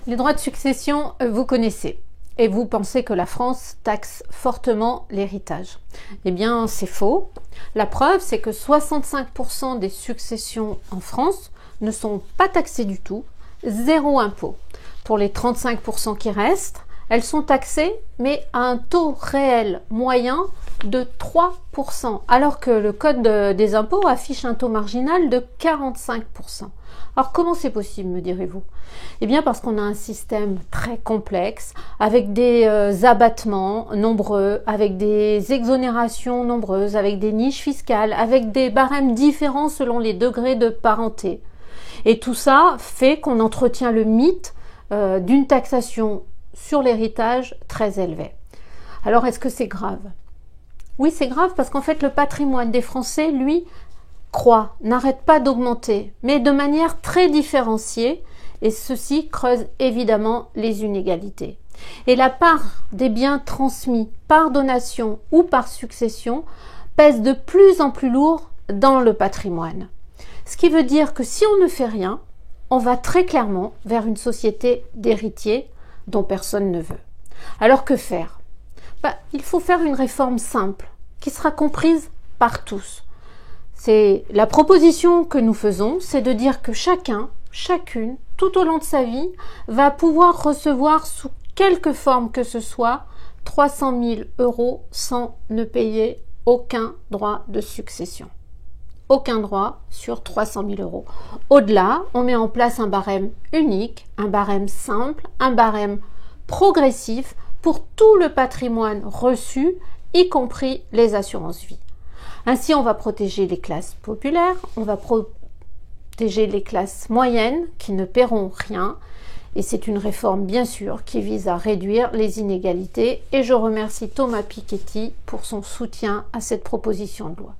Les droits de succession, vous connaissez. Et vous pensez que la France taxe fortement l'héritage. Eh bien, c'est faux. La preuve, c'est que 65% des successions en France ne sont pas taxées du tout, zéro impôt. Pour les 35% qui restent, elles sont taxées, mais à un taux réel moyen de 3%, alors que le code des impôts affiche un taux marginal de 45%. Alors comment c'est possible, me direz-vous? Eh bien parce qu'on a un système très complexe, avec des abattements nombreux, avec des exonérations nombreuses, avec des niches fiscales, avec des barèmes différents selon les degrés de parenté. Et tout ça fait qu'on entretient le mythe d'une taxation sur l'héritage très élevée. Alors est-ce que c'est grave? Oui, c'est grave parce qu'en fait le patrimoine des Français, lui, croît, n'arrête pas d'augmenter, mais de manière très différenciée, et ceci creuse évidemment les inégalités. Et la part des biens transmis par donation ou par succession pèse de plus en plus lourd dans le patrimoine. Ce qui veut dire que si on ne fait rien, on va très clairement vers une société d'héritiers dont personne ne veut. Alors que faire? Il faut faire une réforme simple, qui sera comprise par tous. C'est la proposition que nous faisons, c'est de dire que chacun, chacune, tout au long de sa vie, va pouvoir recevoir sous quelque forme que ce soit 300 000 € sans ne payer aucun droit de succession. Aucun droit sur 300 000 €. Au-delà, on met en place un barème unique, un barème simple, un barème progressif pour tout le patrimoine reçu, y compris les assurances vie. Ainsi, on va protéger les classes populaires, on va protéger les classes moyennes qui ne paieront rien. Et c'est une réforme, bien sûr, qui vise à réduire les inégalités. Et je remercie Thomas Piketty pour son soutien à cette proposition de loi.